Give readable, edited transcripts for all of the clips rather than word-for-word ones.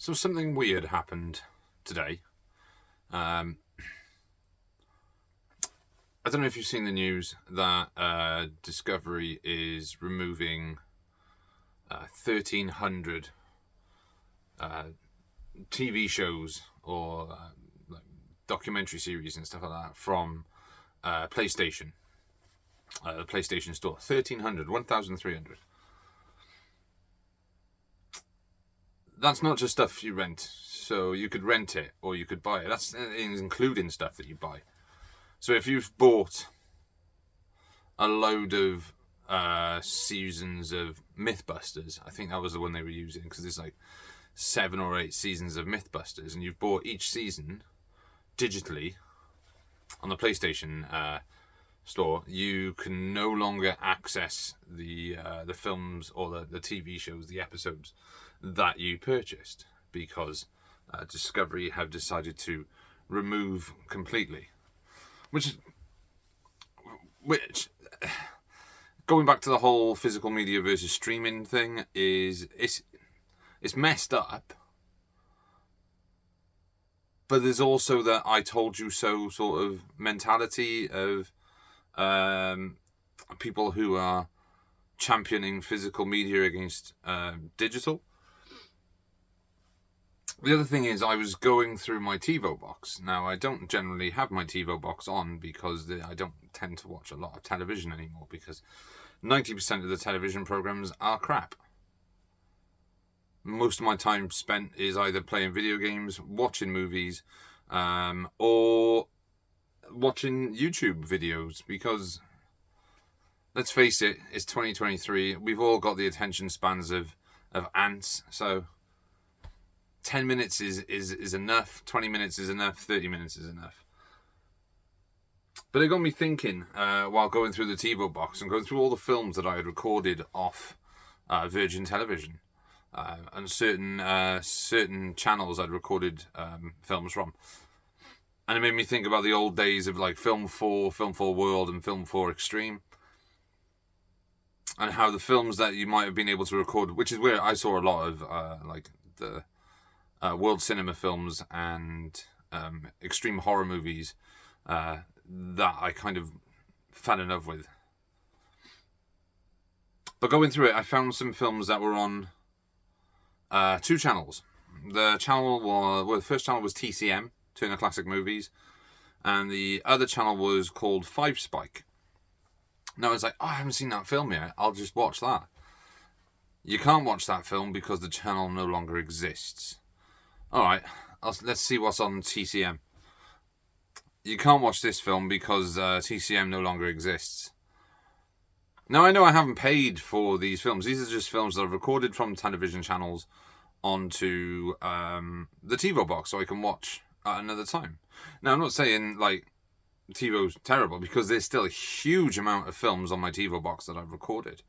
So something weird happened today. I don't know if you've seen the news that Discovery is removing 1,300 TV shows or like documentary series and stuff like that from PlayStation. The PlayStation Store. 1,300. That's not just stuff you rent. So you could rent it or you could buy it. That's including stuff that you buy. So if you've bought a load of seasons of Mythbusters, I think that was the one they were using, because there's like 7 or 8 seasons of Mythbusters, and you've bought each season digitally on the PlayStation Store, you can no longer access the films or the TV shows, the episodes that you purchased, because Discovery have decided to remove completely. Which going back to the whole physical media versus streaming thing, it's messed up. But there's also that I told you so sort of mentality of people who are championing physical media against digital. The other thing is, I was going through my TiVo box. Now, I don't generally have my TiVo box on because I don't tend to watch a lot of television anymore, because 90% of the television programs are crap. Most of my time spent is either playing video games, watching movies, or watching YouTube videos, because let's face it, it's 2023. We've all got the attention spans of ants, so 10 minutes is enough, 20 minutes is enough, 30 minutes is enough. But it got me thinking while going through the TiVo box and going through all the films that I had recorded off Virgin Television and certain channels I'd recorded films from. And it made me think about the old days of like Film 4 World and Film 4 Extreme. And how the films that you might have been able to record, which is where I saw a lot of like the world cinema films and extreme horror movies that I kind of fell in love with. But going through it, I found some films that were on 2 channels. The first channel was TCM, Turner Classic Movies, and the other channel was called 5 Spike. Now I was like, I haven't seen that film yet, I'll just watch that. You can't watch that film because the channel no longer exists. Alright, let's see what's on TCM. You can't watch this film because TCM no longer exists. Now, I know I haven't paid for these films. These are just films that I've recorded from television channels onto the TiVo box so I can watch at another time. Now, I'm not saying like TiVo's terrible, because there's still a huge amount of films on my TiVo box that I've recorded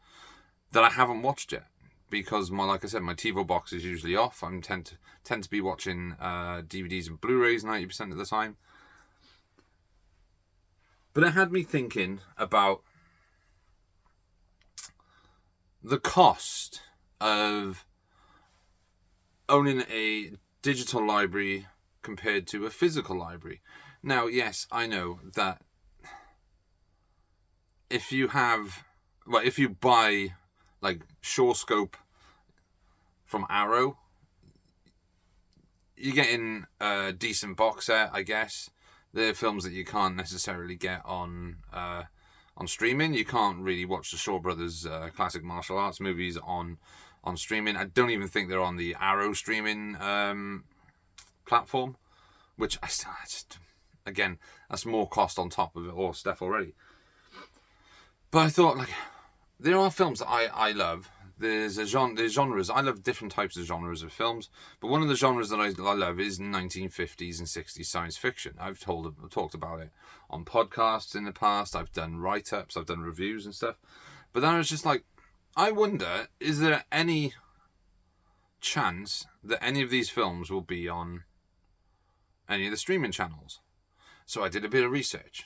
that I haven't watched yet. Because like I said, my TiVo box is usually off. I tend to be watching DVDs and Blu-rays 90% of the time. But it had me thinking about the cost of owning a digital library compared to a physical library. Now, yes, I know that if you buy like SureScope from Arrow, you're getting a decent box set, I guess. They're films that you can't necessarily get on streaming. You can't really watch the Shaw Brothers classic martial arts movies on streaming. I don't even think they're on the Arrow streaming platform, which again, that's more cost on top of it all stuff already. But I thought, like, there are films that I love. There's genres. I love different types of genres of films, but one of the genres that I love is 1950s and 60s science fiction. I've talked about it on podcasts in the past. I've done write-ups, I've done reviews and stuff. But then I was just like, I wonder, is there any chance that any of these films will be on any of the streaming channels? So I did a bit of research.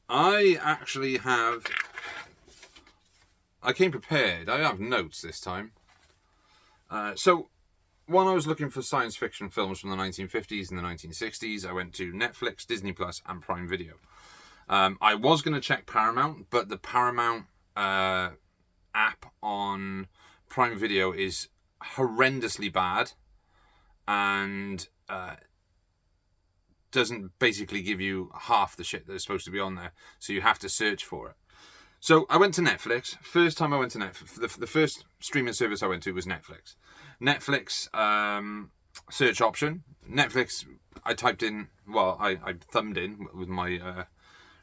I actually have I came prepared. I have notes this time. So, when I was looking for science fiction films from the 1950s and the 1960s, I went to Netflix, Disney Plus, and Prime Video. I was going to check Paramount, but the Paramount app on Prime Video is horrendously bad and doesn't basically give you half the shit that's supposed to be on there, so you have to search for it. So I went to Netflix. First time I went to Netflix, the first streaming service I went to was Netflix. Netflix search option. Netflix, I typed in, well, I thumbed in with my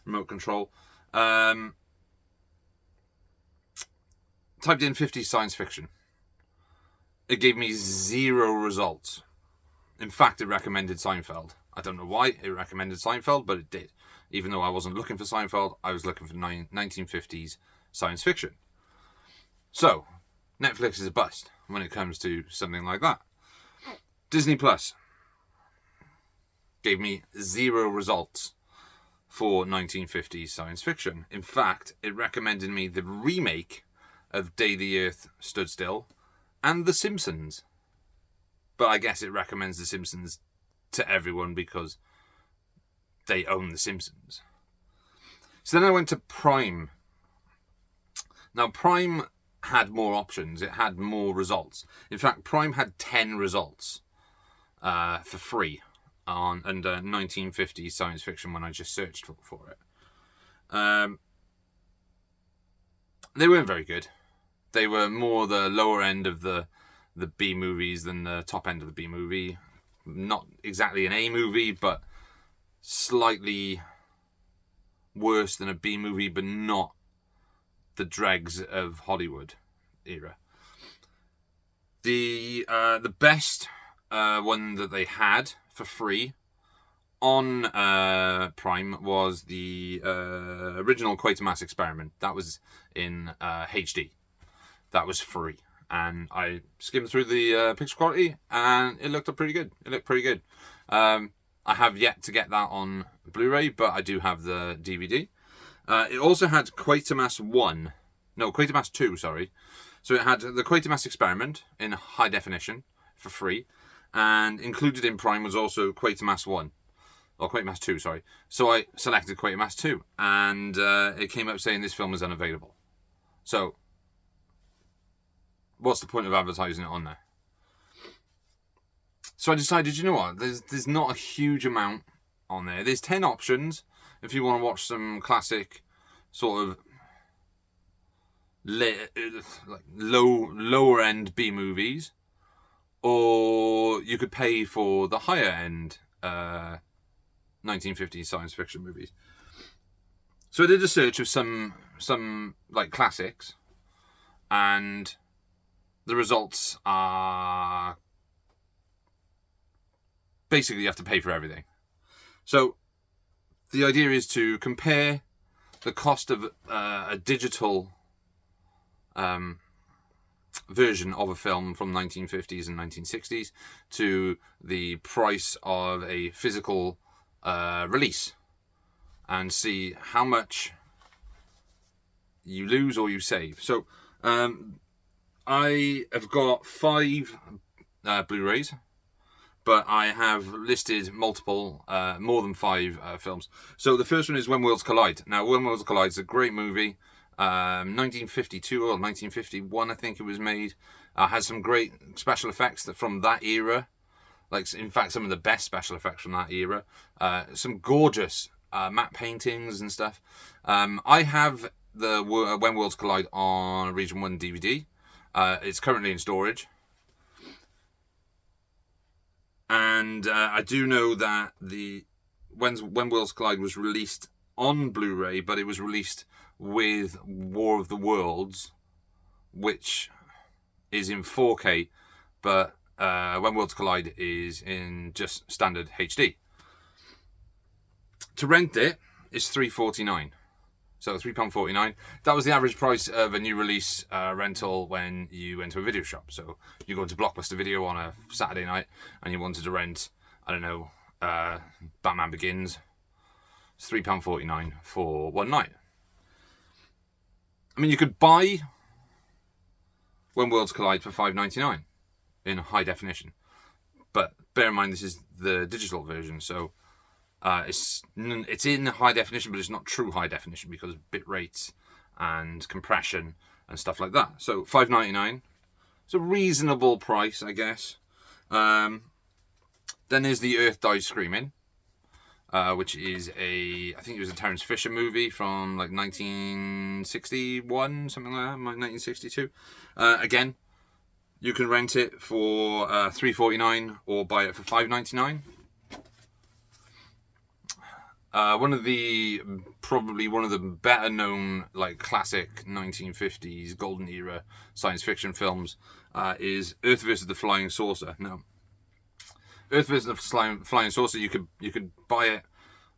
remote control. Typed in 50 science fiction. It gave me 0 results. In fact, it recommended Seinfeld. I don't know why it recommended Seinfeld, but it did. Even though I wasn't looking for Seinfeld, I was looking for 1950s science fiction. So, Netflix is a bust when it comes to something like that. Disney Plus gave me 0 results for 1950s science fiction. In fact, it recommended me the remake of Day the Earth Stood Still and The Simpsons. But I guess it recommends The Simpsons to everyone because they own The Simpsons. So then I went to Prime. Now, Prime had more options. It had more results. In fact, Prime had 10 results for free on under 1950 science fiction when I just searched for it. They weren't very good. They were more the lower end of the B movies than the top end of the B movie. Not exactly an A movie, but slightly worse than a B movie, but not the dregs of Hollywood era. The best one that they had for free on Prime was the original Quatermass Experiment. That was in HD. That was free. And I skimmed through the picture quality, and it looked pretty good. I have yet to get that on Blu-ray, but I do have the DVD. It also had Quatermass 2, sorry. So it had the Quatermass Experiment in high definition for free, and included in Prime was also Quatermass 1. Or Quatermass 2, sorry. So I selected Quatermass 2, and it came up saying this film is unavailable. So, what's the point of advertising it on there? So I decided, you know what, there's not a huge amount on there. There's 10 options if you want to watch some classic sort of lower end B movies, or you could pay for the higher end 1950s science fiction movies. So I did a search of some like classics, and the results are basically you have to pay for everything. So the idea is to compare the cost of a digital version of a film from 1950s and 1960s to the price of a physical release, and see how much you lose or you save. So I have got 5 Blu-rays, but I have listed multiple, more than 5 films. So the first one is When Worlds Collide. Now, When Worlds Collide is a great movie. 1952 or 1951, I think it was made. Has some great special effects from that era. Like, in fact, some of the best special effects from that era. Some gorgeous matte paintings and stuff. I have the When Worlds Collide on Region 1 DVD. It's currently in storage. And I do know that the When Worlds Collide was released on Blu-ray, but it was released with War of the Worlds, which is in 4K, but When Worlds Collide is in just standard HD. To rent it is £3.49. So £3.49. That was the average price of a new release rental when you went to a video shop. So you go to Blockbuster Video on a Saturday night and you wanted to rent, I don't know, Batman Begins. It's £3.49 for one night. I mean, you could buy When Worlds Collide for $5.99 in high definition. But bear in mind, this is the digital version, so it's in high definition, but it's not true high definition because of bit rates and compression and stuff like that. So $5.99. It's a reasonable price, I guess. Then there's The Earth Dies Screaming, which is I think it was a Terence Fisher movie from like 1961, something like that, 1962. Again, you can rent it for $3.49 or buy it for $5.99. Probably one of the better known like classic 1950s golden era science fiction films is Earth vs. the Flying Saucer. Now, Earth vs. the Flying Saucer, you could buy it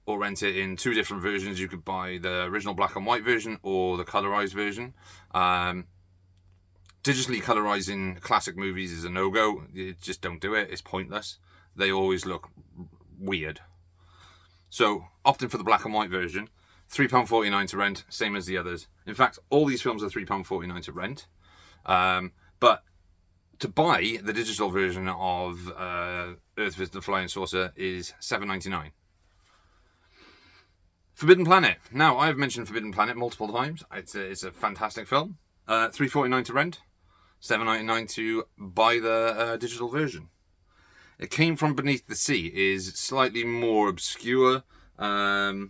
or rent it in two different versions. You could buy the original black and white version or the colorized version. Digitally colorizing classic movies is a no-go. You just don't do it. It's pointless. They always look weird. So, opting for the black and white version, £3.49 to rent, same as the others. In fact, all these films are £3.49 to rent. But to buy the digital version of Earth vs. the Flying Saucer is $7.99. Forbidden Planet. Now, I've mentioned Forbidden Planet multiple times. It's a fantastic film. $3.49 to rent, $7.99 to buy the digital version. It Came From Beneath the Sea is slightly more obscure. I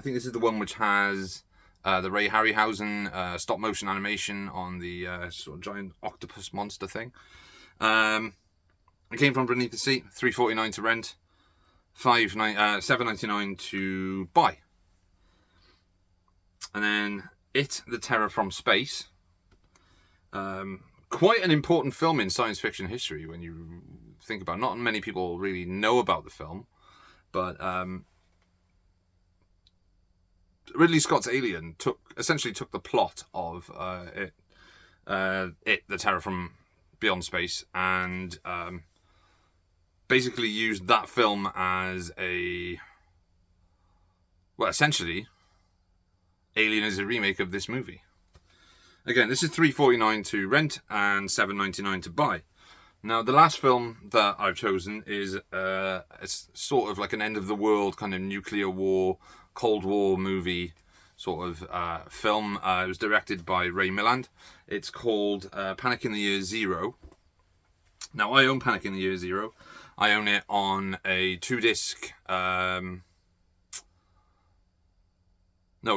think this is the one which has the Ray Harryhausen stop motion animation on the sort of giant octopus monster thing. It Came From Beneath the Sea, $3.49 to rent, $7.99 to buy. And then The Terror from Space. Quite an important film in science fiction history when you think about it. Not many people really know about the film, but Ridley Scott's Alien essentially took the plot of The Terror from Beyond Space and basically used that film as essentially Alien is a remake of this movie. Again, this is $3.49 to rent and $7.99 to buy. Now, the last film that I've chosen is it's sort of like an end of the world kind of nuclear war, Cold War movie sort of film. It was directed by Ray Milland. It's called Panic in the Year Zero. Now, I own Panic in the Year Zero. I own it on a 2-disc, a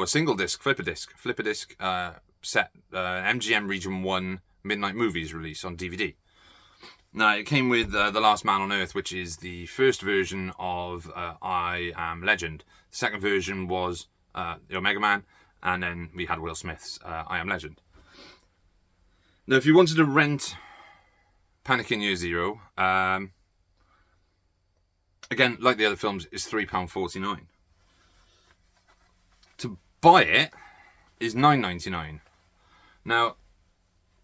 single disc, flipper disc set, MGM Region 1 Midnight Movies release on DVD. Now, it came with The Last Man on Earth, which is the first version of I Am Legend. The second version was the Omega Man, and then we had Will Smith's I Am Legend. Now, if you wanted to rent Panic in Year Zero, again, like the other films, is £3.49. To buy it is $9.99. Now,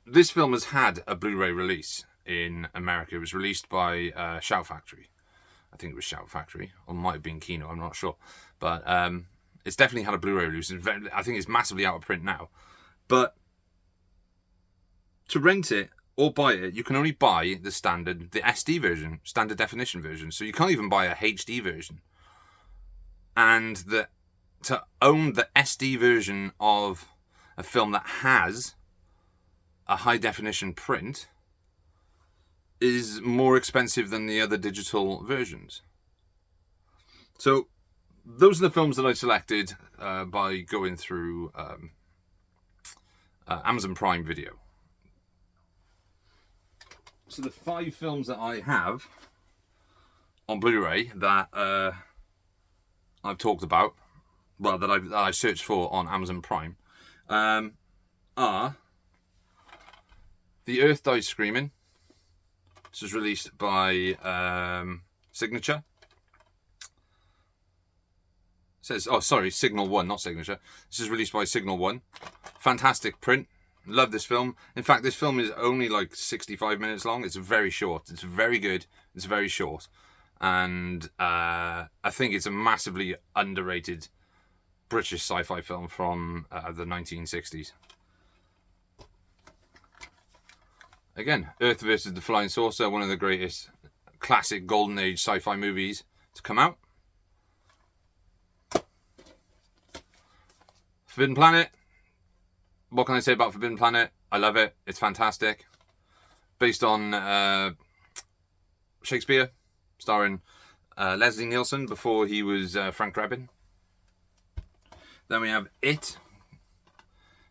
this film has had a Blu-ray release in America. It was released by Shout Factory. I think it was Shout Factory, or it might have been Kino, I'm not sure. But it's definitely had a Blu-ray release. I think it's massively out of print now. But to rent it or buy it, you can only buy the SD version, standard definition version. So you can't even buy a HD version. And to own the SD version of a film that has a high definition print is more expensive than the other digital versions. So those are the films that I selected by going through Amazon Prime Video. So the 5 films that I have on Blu-ray that I've talked about, that I searched for on Amazon Prime, are The Earth Dies Screaming. This was released by Signature. Signal 1, not Signature. This is released by Signal 1. Fantastic print. Love this film. In fact, this film is only like 65 minutes long. It's very short. It's very good. It's very short. And I think it's a massively underrated British sci-fi film from the 1960s. Again, Earth versus the Flying Saucer, one of the greatest classic golden age sci-fi movies to come out. Forbidden Planet. What can I say about Forbidden Planet? I love it. It's fantastic. Based on Shakespeare, starring Leslie Nielsen before he was Frank Drebin. Then we have It.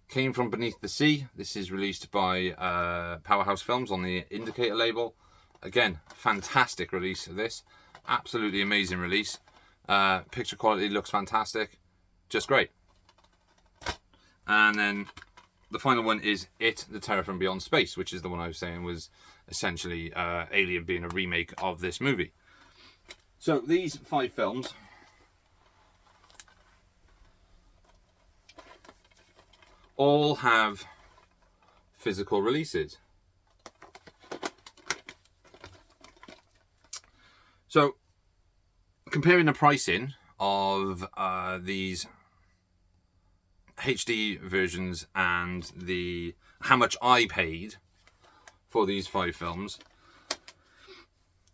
Came from Beneath the Sea. This is released by Powerhouse Films on the Indicator label. Again, fantastic release of this. Absolutely amazing release. Picture quality looks fantastic. Just great. And then the final one is It, The Terror from Beyond Space, which is the one I was saying was essentially Alien being a remake of this movie. So these 5 films all have physical releases. So, comparing the pricing of these HD versions and how much I paid for these 5 films,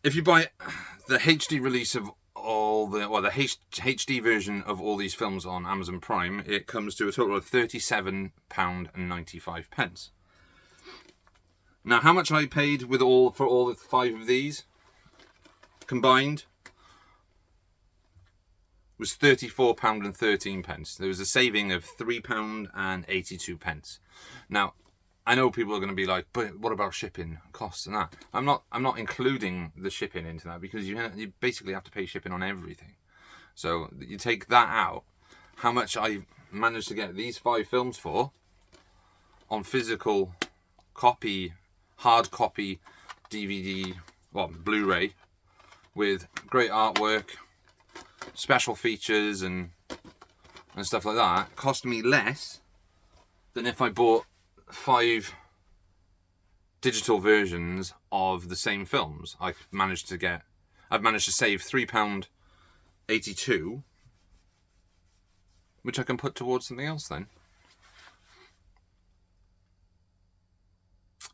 if you buy the HD release of the HD version of all these films on Amazon Prime, it comes to a total of £37.95. Now, how much I paid for all the 5 of these combined was £34.13. There was a saving of £3.82. Now, I know people are going to be like, but what about shipping costs and that? I'm not including the shipping into that, because you basically have to pay shipping on everything. So you take that out, how much I managed to get these 5 films for on physical copy, hard copy, DVD, Blu-ray, with great artwork, special features and stuff like that, cost me less than if I bought 5 digital versions of the same films. I've managed to save £3.82, which I can put towards something else then.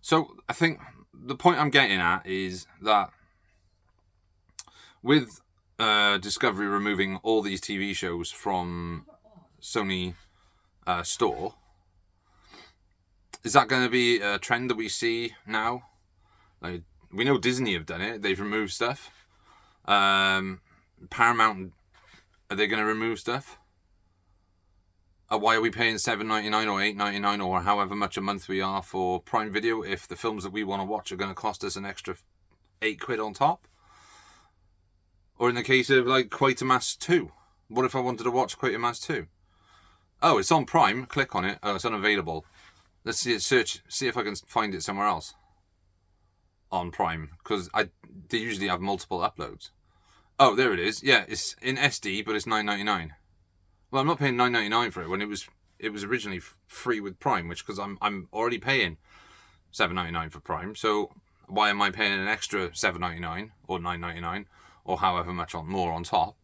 So I think the point I'm getting at is that with Discovery removing all these TV shows from Sony store, is that going to be a trend that we see now? Like, we know Disney have done it. They've removed stuff. Paramount, are they going to remove stuff? Why are we paying $7.99 or $8.99 or however much a month we are for Prime Video if the films that we want to watch are going to cost us an extra £8 on top? Or in the case of like Quatermass 2, what if I wanted to watch Quatermass 2? Oh, it's on Prime. Click on it. Oh, it's unavailable. Let's see if I can find it somewhere else on Prime, because they usually have multiple uploads. Oh, there it is. Yeah, it's in SD, but it's $9.99. Well, I'm not paying $9.99 for it when it was originally free with Prime, because I'm already paying $7.99 for Prime. So why am I paying an extra $7.99 or $9.99 or however much more on top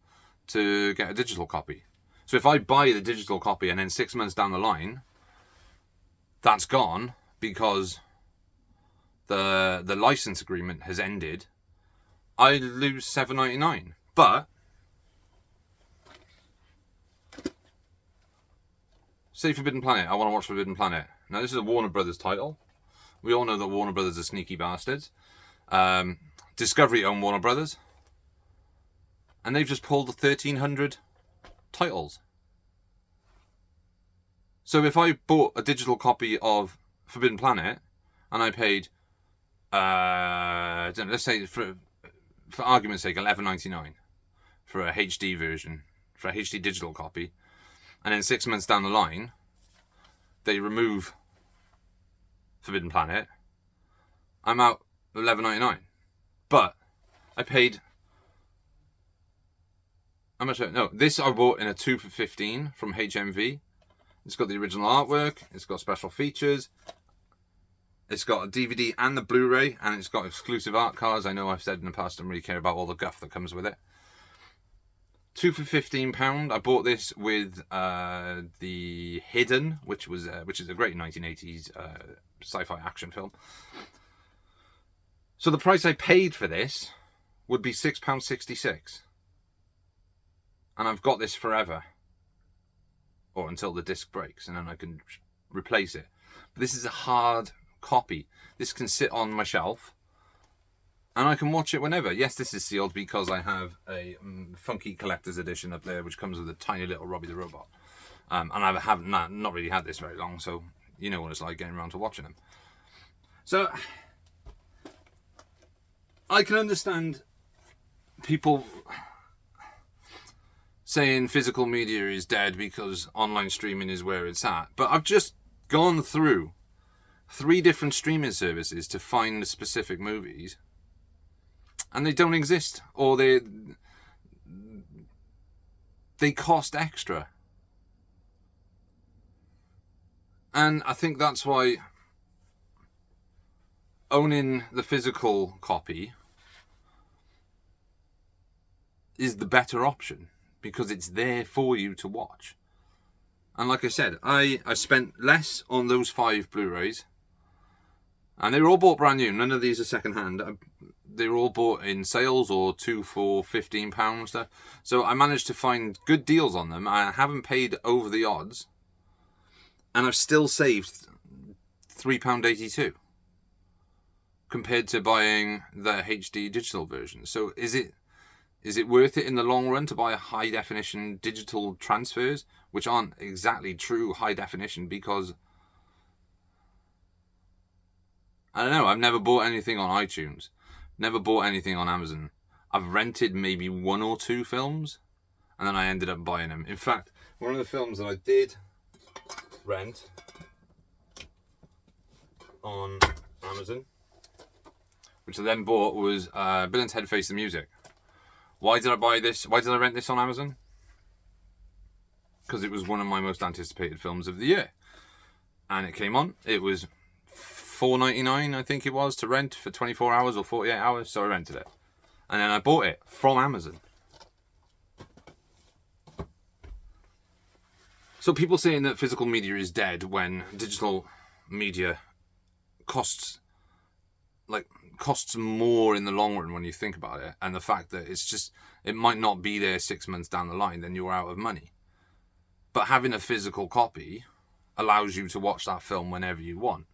to get a digital copy? So if I buy the digital copy and then 6 months down the line, that's gone because the license agreement has ended, I lose $7.99. But say Forbidden Planet, I want to watch Forbidden Planet. Now this is a Warner Brothers title. We all know that Warner Brothers are sneaky bastards. Discovery own Warner Brothers, and they've just pulled 1,300 titles. So if I bought a digital copy of Forbidden Planet and I paid, let's say for argument's sake, $11.99 for a HD version, for a HD digital copy, and then 6 months down the line, they remove Forbidden Planet, I'm out $11.99. But I paid, how much? No, this I bought in a 2 for $15 from HMV. It's got the original artwork, it's got special features, it's got a DVD and the Blu-ray, and it's got exclusive art cards. I know I've said in the past I don't really care about all the guff that comes with it. 2 for £15. I bought this with The Hidden, which is a great 1980s sci-fi action film. So the price I paid for this would be £6.66. And I've got this forever. Or until the disc breaks, and then I can replace it. But this is a hard copy. This can sit on my shelf, and I can watch it whenever. Yes, this is sealed because I have a funky collector's edition up there, which comes with a tiny little Robbie the Robot. And I haven't not really had this very long, so you know what it's like getting around to watching them. So I can understand people saying physical media is dead because online streaming is where it's at. But I've just gone through 3 different streaming services to find specific movies, and they don't exist, or they cost extra. And I think that's why owning the physical copy is the better option, because it's there for you to watch. And like I said, I spent less on those 5 Blu-rays, and they were all bought brand new. None of these are second hand. They were all bought in sales or 2 for £15. So I managed to find good deals on them. I haven't paid over the odds, and I've still saved £3.82 compared to buying the HD digital version. So is it worth it in the long run to buy a high definition digital transfers, which aren't exactly true high definition? Because I don't know, I've never bought anything on iTunes, never bought anything on Amazon. I've rented maybe 1 or 2 films, and then I ended up buying them. In fact, one of the films that I did rent on Amazon, which I then bought, was Bill and Ted Face the Music. Why did I buy this? Why did I rent this on Amazon? Because it was one of my most anticipated films of the year. And it came on. It was $4.99, I think it was, to rent for 24 hours or 48 hours. So I rented it. And then I bought it from Amazon. So people saying that physical media is dead when digital media costs more in the long run when you think about it, and the fact that it might not be there 6 months down the line, then you're out of money. But having a physical copy allows you to watch that film whenever you want.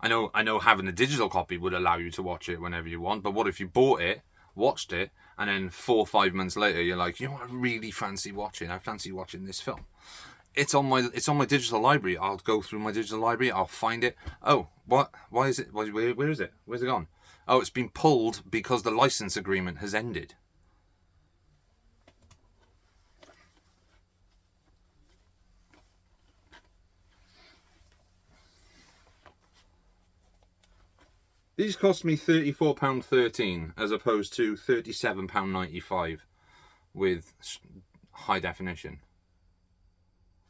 I know having a digital copy would allow you to watch it whenever you want, but what if you bought it, watched it, and then 4 or 5 months later you're like, you know what, I really fancy watching this film. It's on my digital library. I'll go through my digital library. I'll find it. Oh, what? Why is it? Where is it? Where's it gone? Oh, it's been pulled because the license agreement has ended. These cost me £34.13 as opposed to £37.95 with high definition.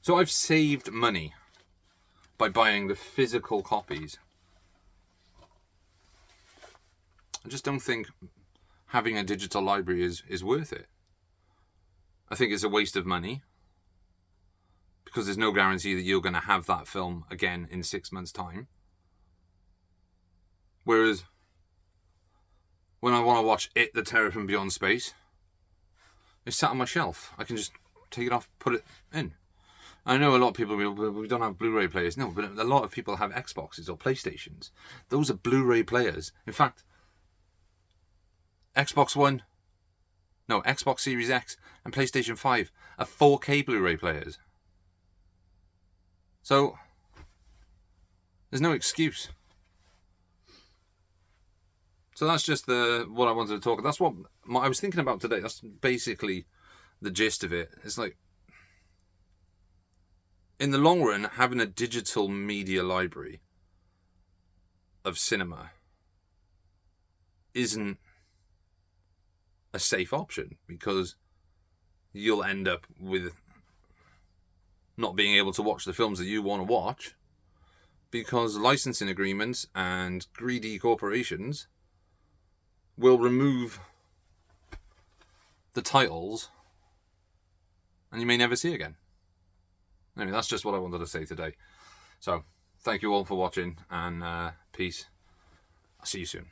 So I've saved money by buying the physical copies. I just don't think having a digital library is worth it. I think it's a waste of money, because there's no guarantee that you're going to have that film again in 6 months' time. Whereas when I want to watch It, the Terror from Beyond Space, it's sat on my shelf. I can just take it off, put it in. I know a lot of people will, we don't have Blu-ray players. No, but a lot of people have Xboxes or PlayStations. Those are Blu-ray players. In fact, Xbox Series X and PlayStation 5 are 4K Blu-ray players. So there's no excuse. So that's just what I wanted to talk. That's what I was thinking about today. That's basically the gist of it. It's like, in the long run, having a digital media library of cinema isn't a safe option, because you'll end up with not being able to watch the films that you want to watch, because licensing agreements and greedy corporations will remove the titles and you may never see again. Anyway, that's just what I wanted to say today. So, thank you all for watching, and peace. I'll see you soon.